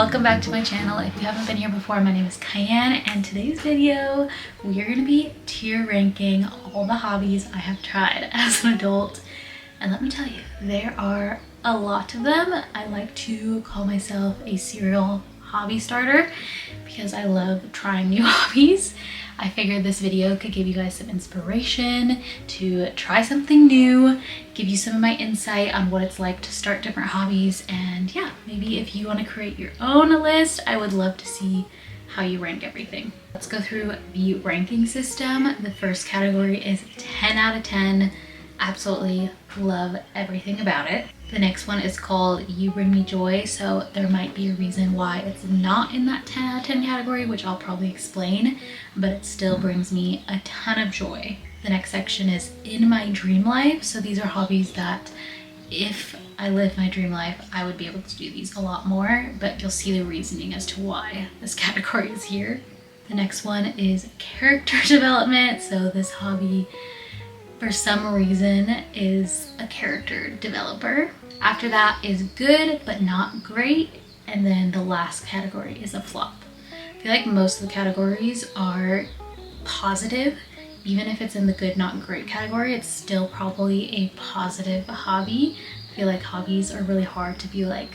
welcome back to my channel. If you haven't been here before, my name is Cayenne, and today's video we are going to be tier ranking all the hobbies I have tried as an adult. And let me tell you, there are a lot of them. I like to call myself a serial hobby starter because I love trying new hobbies. I figured this video could give you guys some inspiration to try something new, give you some of my insight on what it's like to start different hobbies, and yeah, maybe if you want to create your own list, I would love to see how you rank everything. Let's go through the ranking system. The first category is 10 out of 10. Absolutely love everything about it. The next one is called You Bring Me Joy, so there might be a reason why it's not in that 10 out of 10 category, which I'll probably explain, but it still brings me a ton of joy. The next section is In My Dream Life, so these are hobbies that if I live my dream life, I would be able to do these a lot more, but you'll see the reasoning as to why this category is here. The next one is Character Development, so this hobby for some reason is a character developer. After that is Good but Not Great, and then the last category is a flop. I feel like most of the categories are positive. Even if it's in the good not great category, it's still probably a positive hobby. I feel like hobbies are really hard to be like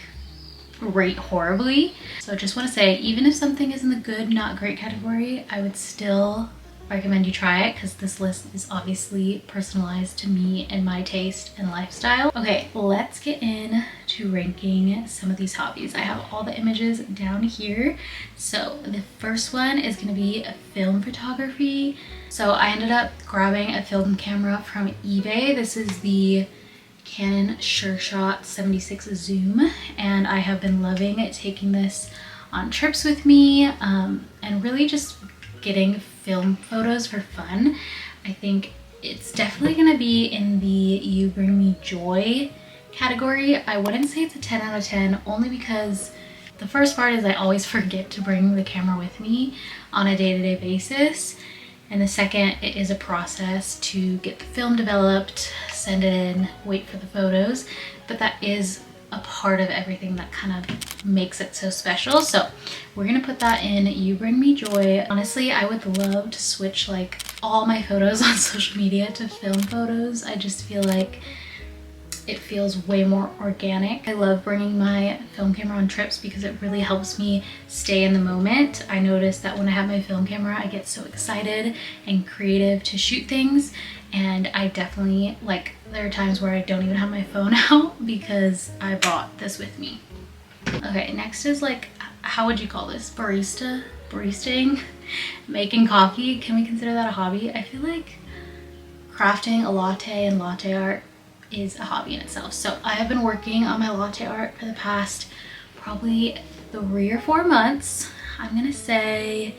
rate horribly. So I just want to say, even if something is in the good not great category, I would still recommend you try it because this list is obviously personalized to me and my taste and lifestyle. Okay, let's get into ranking some of these hobbies. I have all the images down here. So the first one is going to be film photography. So I ended up grabbing a film camera from eBay. This is the Canon Sure Shot 76 zoom, and I have been loving it, taking this on trips with me and really just getting film photos for fun. I think it's definitely gonna be in the You Bring Me Joy category. I wouldn't say it's a 10 out of 10 only because the first part is I always forget to bring the camera with me on a day-to-day basis, and the second, it is a process to get the film developed, send it in, wait for the photos, but that is a part of everything that kind of makes it so special. So we're gonna put that in You Bring Me Joy. Honestly, I would love to switch like all my photos on social media to film photos. I just feel like it feels way more organic. I love bringing my film camera on trips because it really helps me stay in the moment. I notice that when I have my film camera, I get so excited and creative to shoot things, and I definitely, like, there are times where I don't even have my phone out because I brought this with me. Okay, next is like, how would you call this? Baristaing? Making coffee. Can we consider that a hobby? I feel like crafting a latte and latte art is a hobby in itself. So I have been working on my latte art for the past probably 3 or 4 months. I'm gonna say,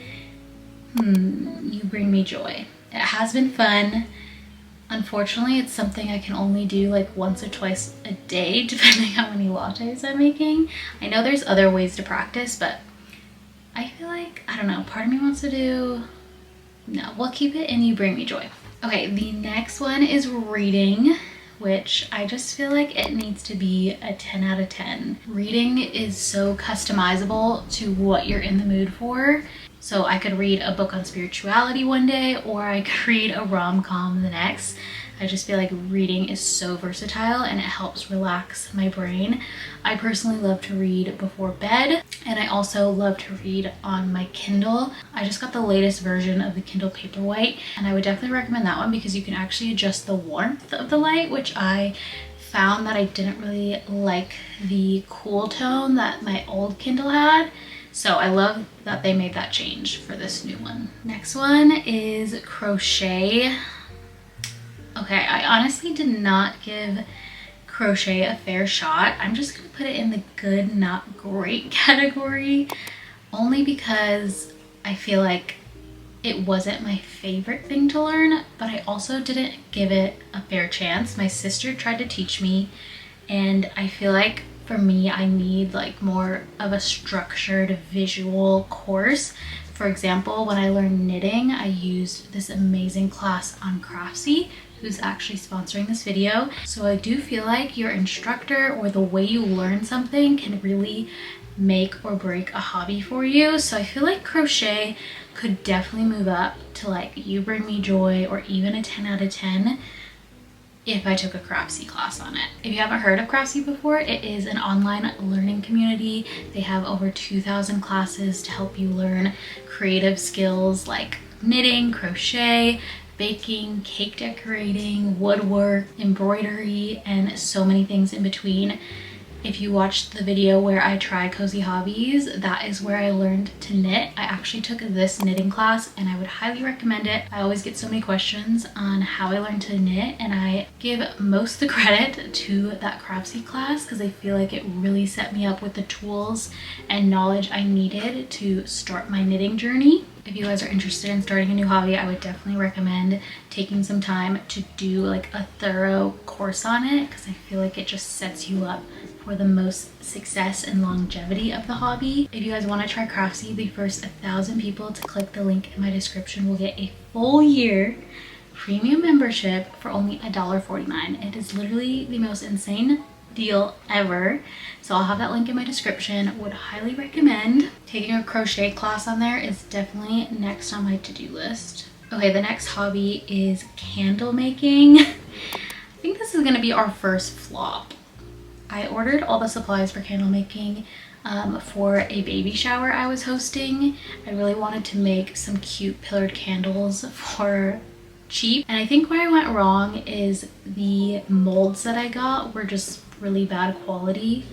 You Bring Me Joy. It has been fun. Unfortunately, it's something I can only do like once or twice a day, depending how many lattes I'm making. I know there's other ways to practice, but I feel like, I don't know, part of me wants to do, no, we'll keep it in You Bring Me Joy. Okay, the next one is reading, which I just feel like it needs to be a 10 out of 10. Reading is so customizable to what you're in the mood for. So I could read a book on spirituality one day, or I could read a rom-com the next. I just feel like reading is so versatile and it helps relax my brain. I personally love to read before bed, and I also love to read on my Kindle. I just got the latest version of the Kindle Paperwhite, and I would definitely recommend that one because you can actually adjust the warmth of the light, which I found that I didn't really like the cool tone that my old Kindle had. So I love that they made that change for this new one. Next one is crochet. Okay, I honestly did not give crochet a fair shot. I'm just gonna put it in the good, not great category, only because I feel like it wasn't my favorite thing to learn, but I also didn't give it a fair chance. My sister tried to teach me, and I feel like for me, I need like more of a structured visual course. For example, when I learned knitting, I used this amazing class on Craftsy, who's actually sponsoring this video. So I do feel like your instructor or the way you learn something can really make or break a hobby for you. So I feel like crochet could definitely move up to like You Bring Me Joy or even a 10 out of 10 if I took a Craftsy class on it. If you haven't heard of Craftsy before, it is an online learning community. They have over 2,000 classes to help you learn creative skills like knitting, crochet, baking, cake decorating, woodwork, embroidery, and so many things in between. If you watched the video where I try cozy hobbies, that is where I learned to knit. I actually took this knitting class and I would highly recommend it. I always get so many questions on how I learned to knit, and I give most of the credit to that Craftsy class because I feel like it really set me up with the tools and knowledge I needed to start my knitting journey. If you guys are interested in starting a new hobby, I would definitely recommend taking some time to do like a thorough course on it because I feel like it just sets you up for the most success and longevity of the hobby. If you guys want to try Craftsy, the first 1,000 people to click the link in my description will get a full year premium membership for only $1.49. It is literally the most insane deal ever. So I'll have that link in my description. Would highly recommend. Taking a crochet class on there is definitely next on my to-do list. Okay, the next hobby is candle making. I think this is gonna be our first flop. I ordered all the supplies for candle making for a baby shower I was hosting. I really wanted to make some cute pillared candles for cheap. And I think where I went wrong is the molds that I got were just really bad quality.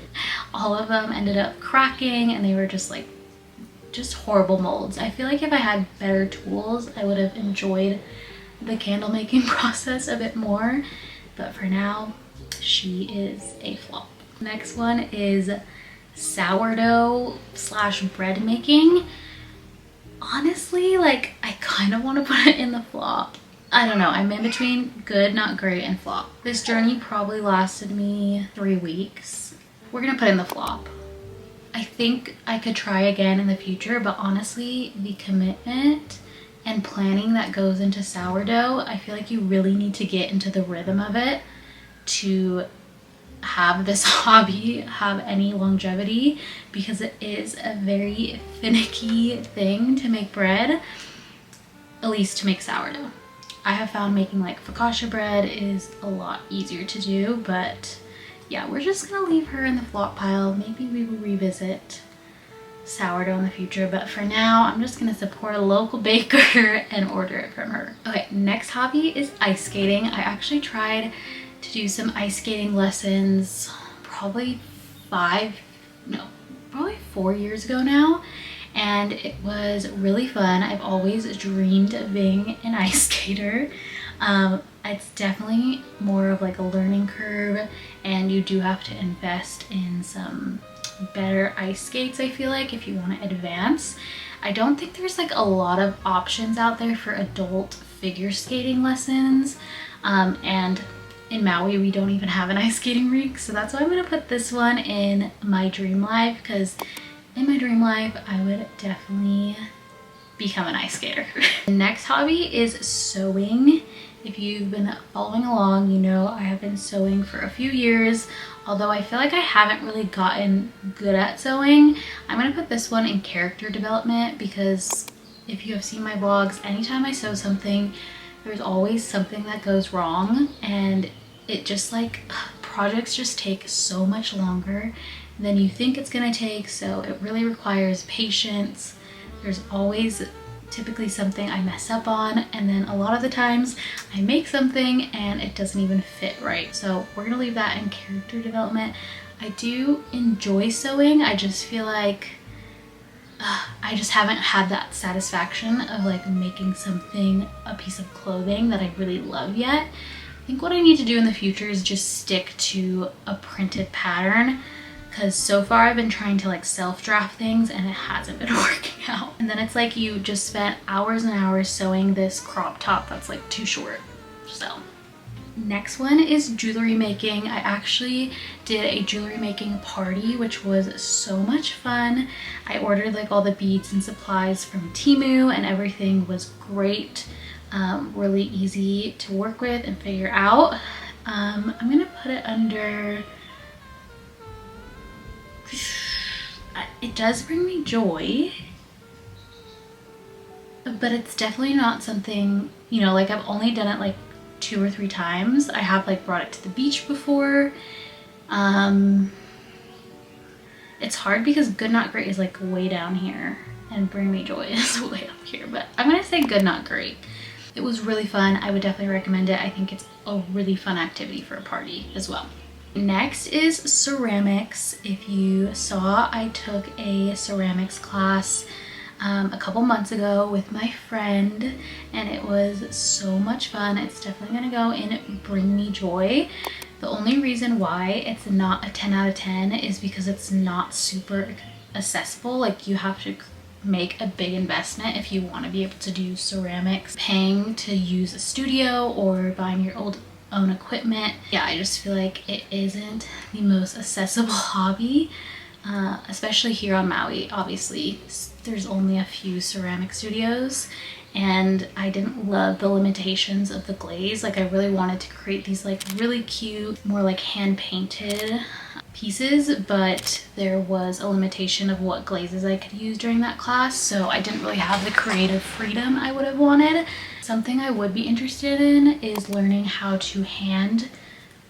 All of them ended up cracking and they were just like, just horrible molds. I feel like if I had better tools, I would have enjoyed the candle making process a bit more. But for now, she is a flop. Next one is sourdough / bread making. Honestly, like I kind of want to put it in the flop. I don't know, I'm in between good, not great, and flop. This journey probably lasted me 3 weeks. We're gonna put in the flop. I think I could try again in the future, but honestly, the commitment and planning that goes into sourdough, I feel like you really need to get into the rhythm of it to have this hobby have any longevity, because it is a very finicky thing to make bread, at least to make sourdough. I have found making like focaccia bread is a lot easier to do, but yeah, we're just gonna leave her in the flop pile. Maybe we will revisit sourdough in the future, but for now I'm just gonna support a local baker and order it from her. Okay, next hobby is ice skating. I actually tried to do some ice skating lessons probably 4 years ago now, and it was really fun. I've always dreamed of being an ice skater. It's definitely more of like a learning curve, and you do have to invest in some better ice skates, I feel like, if you want to advance. I don't think there's like a lot of options out there for adult figure skating lessons, and in Maui we don't even have an ice skating rink, so that's why I'm gonna put this one in my dream life, because in my dream life I would definitely become an ice skater. The next hobby is sewing. If you've been following along, you know I have been sewing for a few years, although I feel like I haven't really gotten good at sewing. I'm gonna put this one in character development, because if you have seen my vlogs, anytime I sew something, there's always something that goes wrong, and it just like, projects just take so much longer than you think it's gonna take, so it really requires patience. There's always typically something I mess up on, and then a lot of the times I make something and it doesn't even fit right. So we're gonna leave that in character development. I do enjoy sewing, I just feel like I just haven't had that satisfaction of like making something, a piece of clothing that I really love yet. I think what I need to do in the future is just stick to a printed pattern, because so far I've been trying to like self-draft things and it hasn't been working out. And then it's like you just spent hours and hours sewing this crop top that's like too short. So next one is jewelry making. I actually did a jewelry making party, which was so much fun. I ordered like all the beads and supplies from Temu, and everything was great. Really easy to work with and figure out. I'm gonna put it under, does bring me joy, but it's definitely not something, you know, like I've only done it like 2 or 3 times. I have like brought it to the beach before. It's hard because Good Not Great is like way down here and Bring Me Joy is way up here, but I'm gonna say Good Not Great. It was really fun. I would definitely recommend it. I think it's a really fun activity for a party as well. Next is ceramics. If you saw, I took a ceramics class a couple months ago with my friend, and it was so much fun. It's definitely gonna go in Bring Me Joy. The only reason why it's not a 10 out of 10 is because it's not super accessible. Like, you have to make a big investment if you want to be able to do ceramics. Paying to use a studio or buying your own equipment. Yeah, I just feel like it isn't the most accessible hobby, especially here on Maui. Obviously, there's only a few ceramic studios, and I didn't love the limitations of the glaze. Like, I really wanted to create these like really cute, more like hand painted pieces, but there was a limitation of what glazes I could use during that class, so I didn't really have the creative freedom I would have wanted. Something I would be interested in is learning how to hand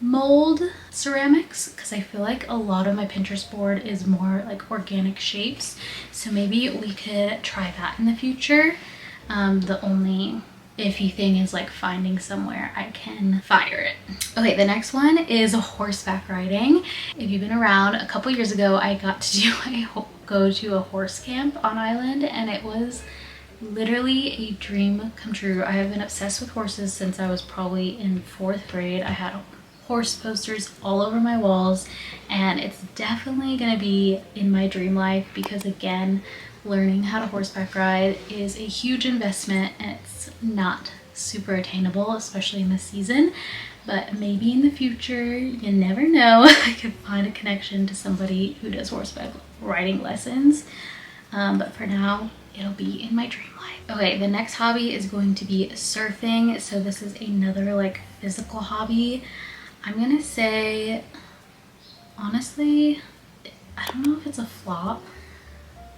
mold ceramics, because I feel like a lot of my Pinterest board is more like organic shapes, so maybe we could try that in the future. The only iffy thing is like finding somewhere I can fire it. Okay, the next one is horseback riding. If you've been around, a couple years ago I got to go to a horse camp on island, and it was literally a dream come true. I have been obsessed with horses since I was probably in 4th grade. I had horse posters all over my walls, and it's definitely gonna be in my dream life because, again, learning how to horseback ride is a huge investment and it's not super attainable, especially in this season. But maybe in the future, you never know, I could find a connection to somebody who does horseback riding lessons. But for now, it'll be in my dream life. Okay, the next hobby is going to be surfing. So this is another like physical hobby. I'm gonna say, honestly, I don't know if it's a flop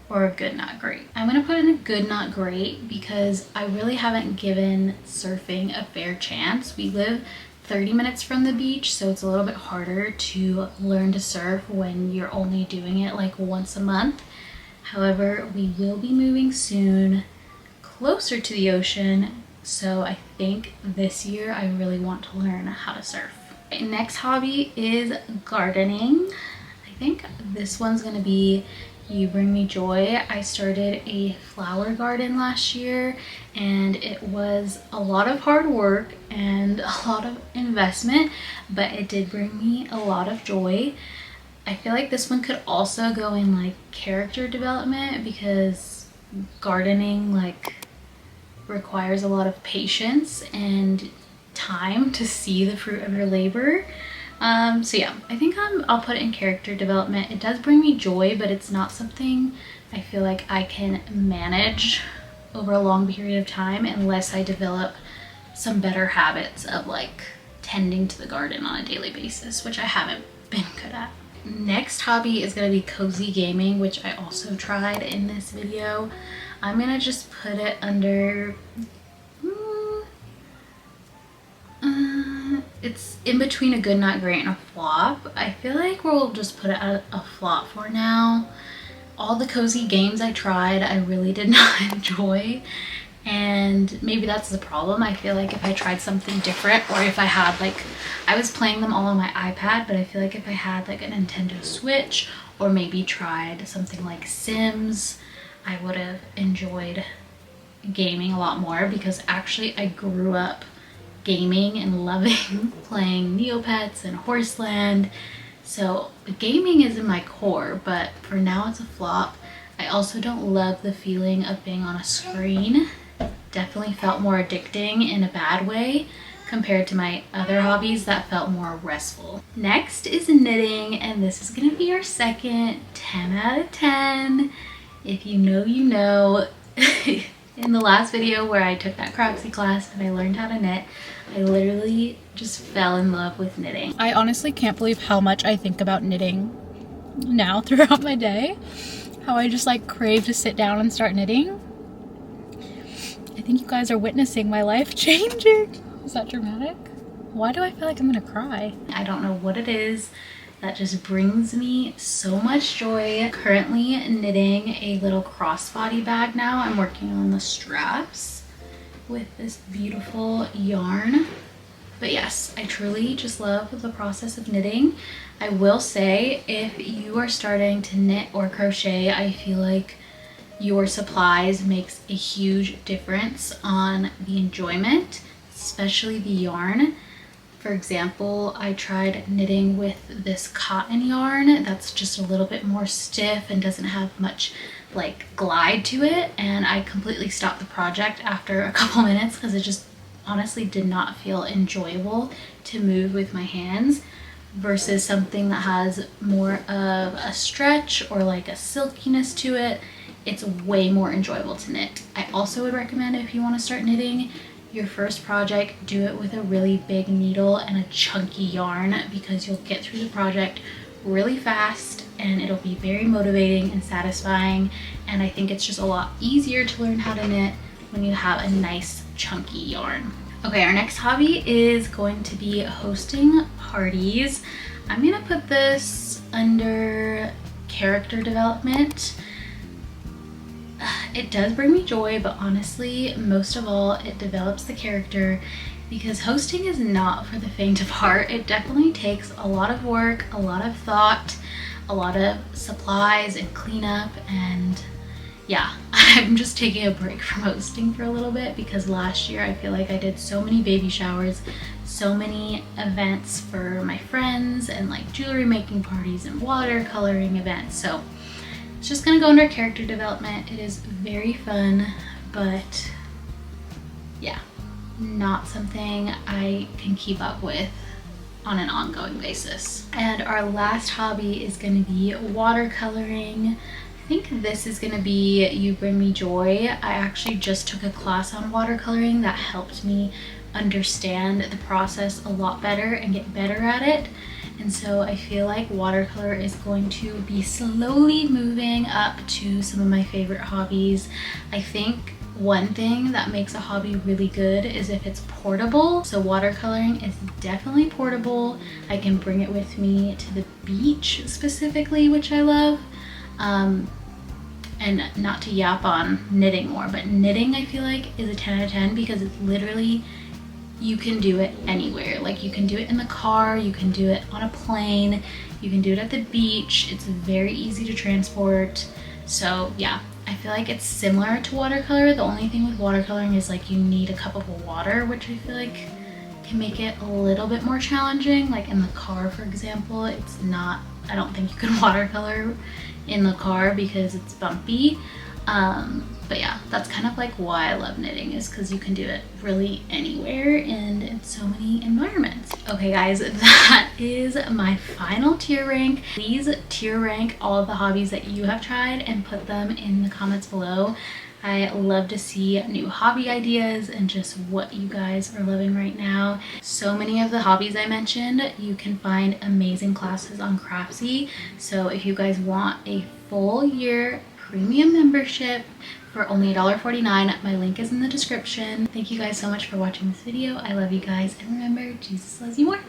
or a Good Not Great. I'm gonna put in a Good Not Great because I really haven't given surfing a fair chance. We live 30 minutes from the beach, so it's a little bit harder to learn to surf when you're only doing it like once a month. However, we will be moving soon closer to the ocean, so I think this year I really want to learn how to surf. Next hobby is gardening. I think this one's gonna be You Bring Me Joy. I started a flower garden last year, and it was a lot of hard work and a lot of investment, but it did bring me a lot of joy. I feel like this one could also go in like character development because gardening like requires a lot of patience and time to see the fruit of your labor. So yeah, I think I'll put it in character development. It does bring me joy, but it's not something I feel like I can manage over a long period of time unless I develop some better habits of like tending to the garden on a daily basis, which I haven't been good at. Next hobby is going to be cozy gaming, which I also tried in this video. I'm going to just put it under it's in between a Good Not Great and a flop. I feel like we'll just put it at a flop for now. All the cozy games I tried, I really did not enjoy, and maybe that's the problem. I feel like if I tried something different, or if I had like, I was playing them all on my iPad, but I feel like if I had like a Nintendo Switch or maybe tried something like Sims, I would have enjoyed gaming a lot more, because actually I grew up gaming and loving playing Neopets and Horseland. So gaming is in my core, but for now it's a flop. I also don't love the feeling of being on a screen. Definitely felt more addicting in a bad way compared to my other hobbies that felt more restful. Next is knitting, and this is gonna be our second 10 out of 10. If you know, you know. In the last video where I took that Crochet class and I learned how to knit, I literally just fell in love with knitting. I honestly can't believe how much I think about knitting now throughout my day. how I just like crave to sit down and start knitting. I think you guys are witnessing my life changing. Is that dramatic? Why do I feel like I'm gonna cry? I don't know what it is that just brings me so much joy. Currently knitting a little crossbody bag now. I'm working on the straps with this beautiful yarn. But yes, I truly just love the process of knitting. I will say, if you are starting to knit or crochet, I feel like your supplies makes a huge difference on the enjoyment, especially the yarn. For example, I tried knitting with this cotton yarn that's just a little bit more stiff and doesn't have much like glide to it, and I completely stopped the project after a couple minutes because it just honestly did not feel enjoyable to move with my hands, versus something that has more of a stretch or like a silkiness to it. It's way more enjoyable to knit. I also would recommend, if you want to start knitting your first project, do it with a really big needle and a chunky yarn, because you'll get through the project really fast and it'll be very motivating and satisfying. And I think it's just a lot easier to learn how to knit when you have a nice chunky yarn. Okay, our next hobby is going to be hosting parties. I'm gonna put this under character development. It does bring me joy, but honestly, most of all, it develops the character, because hosting is not for the faint of heart. It definitely takes a lot of work, a lot of thought, a lot of supplies and cleanup, and yeah, I'm just taking a break from hosting for a little bit, because last year I feel like I did so many baby showers, so many events for my friends, and like jewelry making parties and watercoloring events. So it's just gonna go under character development. It is very fun, but yeah, not something I can keep up with on an ongoing basis. And our last hobby is gonna be watercoloring. I think this is gonna be You Bring Me Joy. I actually just took a class on watercoloring that helped me understand the process a lot better and get better at it. And so I feel like watercolor is going to be slowly moving up to some of my favorite hobbies. I think one thing that makes a hobby really good is if it's portable. So watercoloring is definitely portable. I can bring it with me to the beach specifically, which I love. And not to yap on knitting more, but knitting I feel like is a 10 out of 10, because it's literally, you can do it anywhere. Like you can do it in the car, you can do it on a plane, you can do it at the beach. It's very easy to transport. So yeah, I feel like it's similar to watercolor. The only thing with watercoloring is like you need a cup of water, which I feel like can make it a little bit more challenging. Like in the car, for example, it's not, I don't think you can watercolor in the car because it's bumpy. But yeah, that's kind of like why I love knitting, is because you can do it really anywhere and in so many environments. Okay guys, that is my final tier rank. Please tier rank all of the hobbies that you have tried and put them in the comments below. I love to see new hobby ideas and just what you guys are loving right now. So many of the hobbies I mentioned, you can find amazing classes on Craftsy. So if you guys want a full year premium membership for only $1.49, my link is in the description. Thank you guys so much for watching this video. I love you guys, and remember, Jesus loves you more.